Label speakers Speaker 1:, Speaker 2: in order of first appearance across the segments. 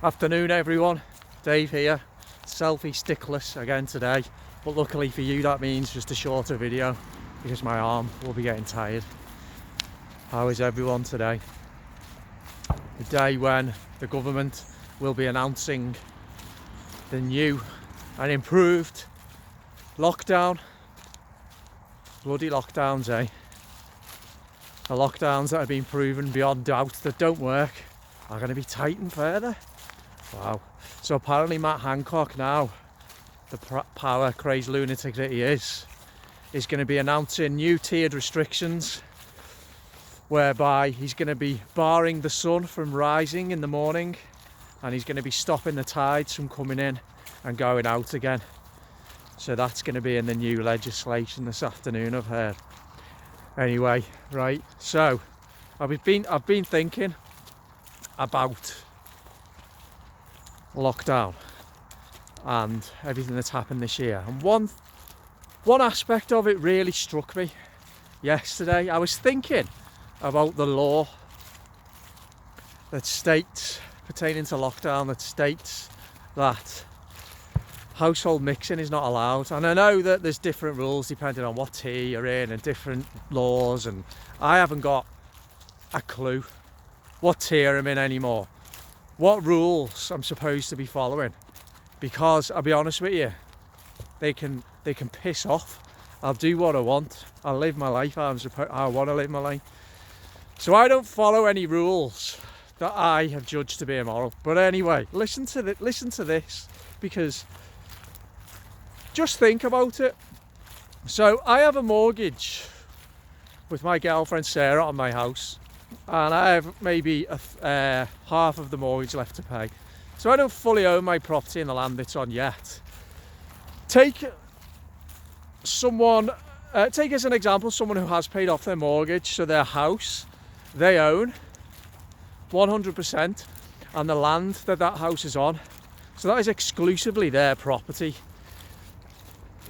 Speaker 1: Afternoon everyone, Dave here, selfie stickless again today, but luckily for you that means just a shorter video because my arm will be getting tired. How is everyone today? The day when the government will be announcing the new and improved lockdown. Bloody lockdowns, eh? The lockdowns that have been proven beyond doubt that don't work are going to be tightened further. Wow. So apparently Matt Hancock now, the power crazed lunatic that he is going to be announcing new tiered restrictions whereby he's going to be barring the sun from rising in the morning and he's going to be stopping the tides from coming in and going out again. So that's going to be in the new legislation this afternoon, I've heard. Anyway, right, so I've been thinking about lockdown and everything that's happened this year, and one aspect of it really struck me yesterday. I was thinking about the law that states, pertaining to lockdown, that states that household mixing is not allowed. And I know that there's different rules depending on what tier you're in and different laws, and I haven't got a clue what tier I'm in anymore, what rules I'm supposed to be following, because I'll be honest with you, they can piss off. I'll do what I want, I'll live my life how I want to live my life. So I don't follow any rules that I have judged to be immoral. But anyway, listen to this, because just think about it. So I have a mortgage with my girlfriend Sarah on my house, and I have maybe half of the mortgage left to pay. So I don't fully own my property in the land it's on yet. Take as an example someone who has paid off their mortgage, so their house they own 100%, and the land that house is on, so that is exclusively their property.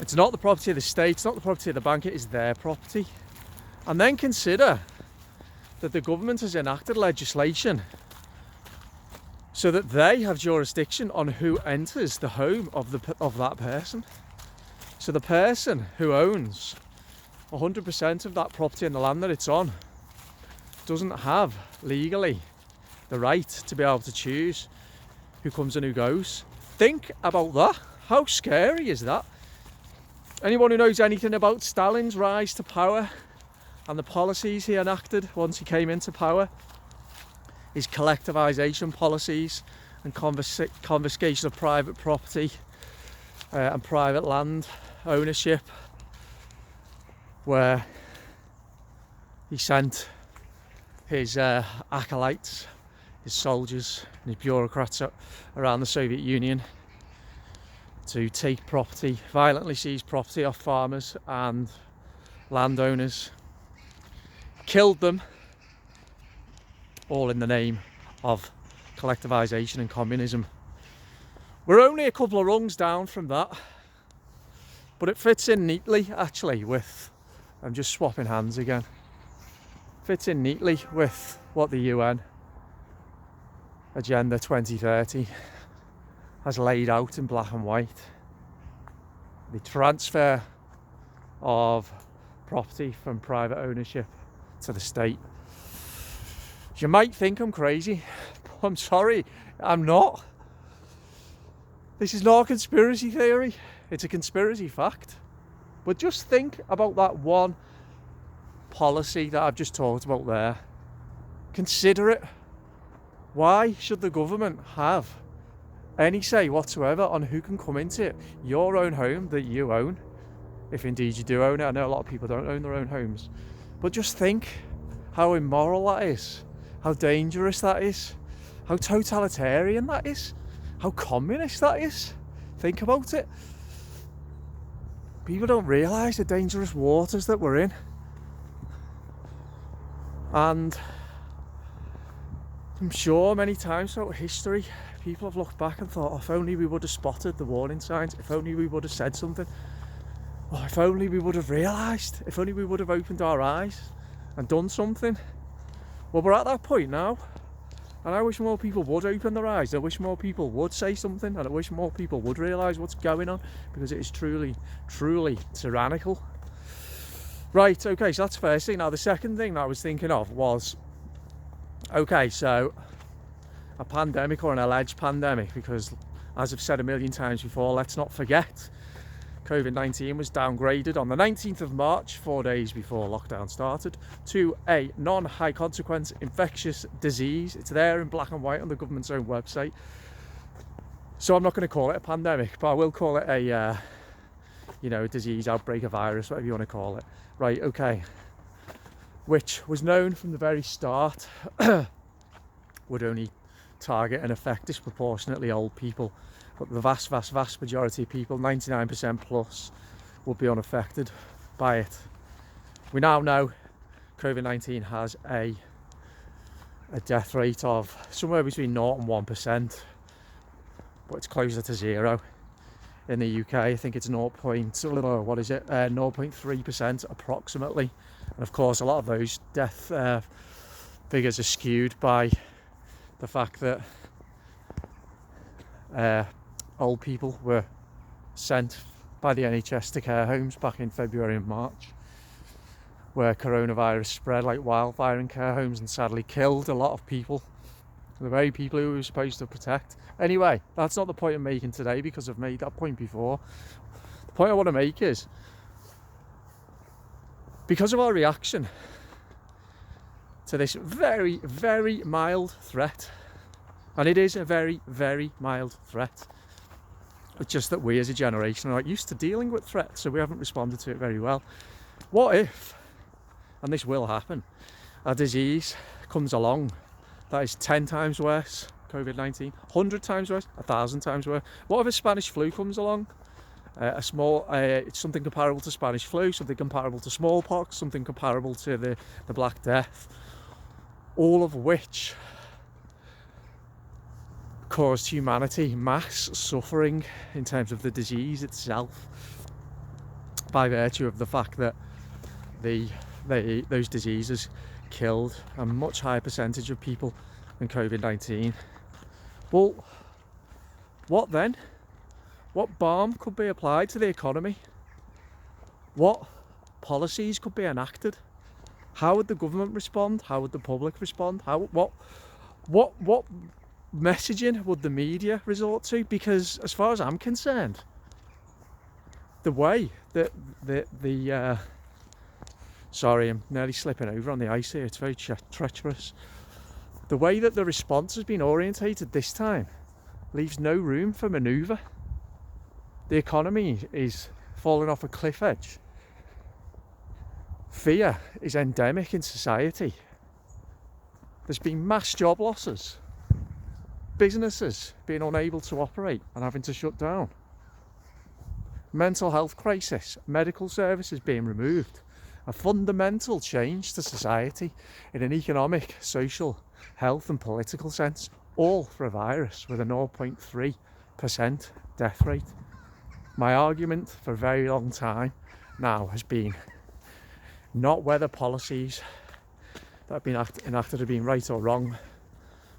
Speaker 1: It's not the property of the state, it's not the property of the bank, it is their property. And then consider that the government has enacted legislation so that they have jurisdiction on who enters the home of that person. So the person who owns 100% of that property and the land that it's on doesn't have legally the right to be able to choose who comes and who goes. Think about that. How scary is that? Anyone who knows anything about Stalin's rise to power and the policies he enacted once he came into power, his collectivisation policies and confiscation of private property and private land ownership, where he sent his acolytes, his soldiers and his bureaucrats around the Soviet Union to take property, violently seize property off farmers and landowners, killed them, all in the name of collectivisation and communism. We're only a couple of rungs down from that, but it fits in neatly actually with, I'm just swapping hands again, fits in neatly with what the UN Agenda 2030 has laid out in black and white. The transfer of property from private ownership to the state. You might think I'm crazy, but I'm sorry, I'm not. This is not a conspiracy theory, it's a conspiracy fact. But just think about that one policy that I've just talked about there. Consider it. Why should the government have any say whatsoever on who can come into your own home that you own, if indeed you do own it? I know a lot of people don't own their own homes, but just think how immoral that is, how dangerous that is, how totalitarian that is, how communist that is. Think about it. People don't realise the dangerous waters that we're in, and I'm sure many times throughout history people have looked back and thought, oh, if only we would have spotted the warning signs, if only we would have said something, or if only we would have realised, if only we would have opened our eyes and done something. Well, we're at that point now, And I wish more people would open their eyes. I wish more people would say something, and I wish more people would realise what's going on, because it is truly, truly tyrannical. Right, okay, so that's the first thing. Now, the second thing that I was thinking of was, okay, so a pandemic, or an alleged pandemic, because as I've said a million times before, let's not forget, COVID-19 was downgraded on the 19th of March, 4 days before lockdown started, to a non-high consequence infectious disease. It's there in black and white on the government's own website. So I'm not going to call it a pandemic, but I will call it a, a disease, outbreak, a virus, whatever you want to call it. Right, okay. Which was known from the very start would only target and affect disproportionately old people. But the vast, vast, vast majority of people, 99% plus, will be unaffected by it. We now know COVID-19 has a death rate of somewhere between 0 and 1%, but it's closer to 0 in the UK. I think it's 0.3% approximately. And of course, a lot of those death figures are skewed by the fact that old people were sent by the NHS to care homes back in February and March, where coronavirus spread like wildfire in care homes and sadly killed a lot of people, the very people who we were supposed to protect. Anyway, that's not the point I'm making today, because I've made that point before. The point I want to make is, because of our reaction to this very, very mild threat, and it is a very, very mild threat, it's just that we as a generation are not used to dealing with threats, so we haven't responded to it very well. What if, and this will happen, a disease comes along that is 10 times worse, COVID-19, 100 times worse, 1,000 times worse? What if a Spanish flu comes along? It's something comparable to Spanish flu, something comparable to smallpox, something comparable to the Black Death, all of which caused humanity mass suffering in terms of the disease itself, by virtue of the fact that those diseases killed a much higher percentage of people than COVID-19. Well, what then? What balm could be applied to the economy? What policies could be enacted? How would the government respond? How would the public respond? What messaging would the media resort to? Because as far as I'm concerned, the way that sorry, I'm nearly slipping over on the ice here, it's very treacherous. The way that the response has been orientated this time leaves no room for manoeuvre. The economy is falling off a cliff edge. Fear is endemic in society. There's been mass job losses, businesses being unable to operate and having to shut down, mental health crisis, medical services being removed, a fundamental change to society in an economic, social, health and political sense, all for a virus with a 0.3% death rate. My argument for a very long time now has been not whether policies that have been enacted have been right or wrong,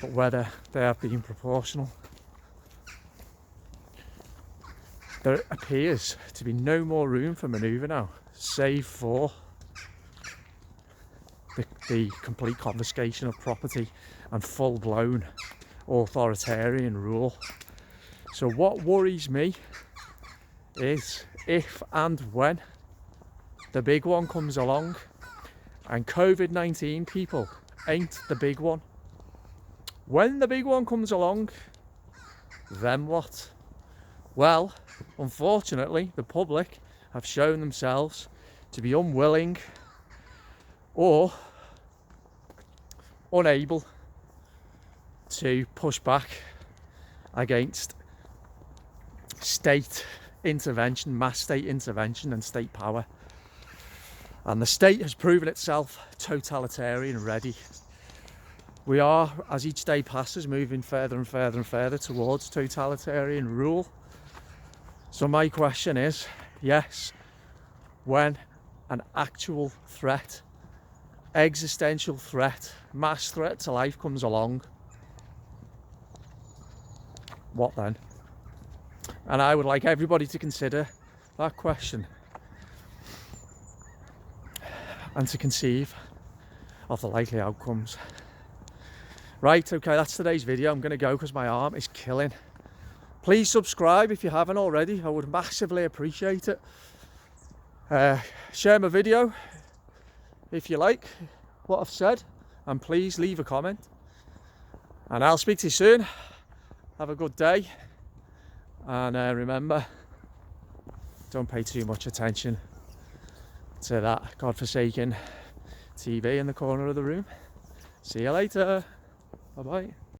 Speaker 1: but whether they have been proportional. There appears to be no more room for manoeuvre now, save for the complete confiscation of property and full-blown authoritarian rule. So what worries me is if and when the big one comes along, and COVID-19, people, ain't the big one. When the big one comes along, then what? Well, unfortunately, the public have shown themselves to be unwilling or unable to push back against state intervention, mass state intervention and state power. And the state has proven itself totalitarian ready. We are, as each day passes, moving further and further and further towards totalitarian rule. So my question is, yes, when an actual threat, existential threat, mass threat to life comes along, what then? And I would like everybody to consider that question and to conceive of the likely outcomes. Right, okay, that's today's video. I'm going to go because my arm is killing. Please subscribe if you haven't already. I would massively appreciate it. Share my video if you like what I've said, and please leave a comment. And I'll speak to you soon. Have a good day. And remember, don't pay too much attention to that godforsaken TV in the corner of the room. See you later. Bye bye.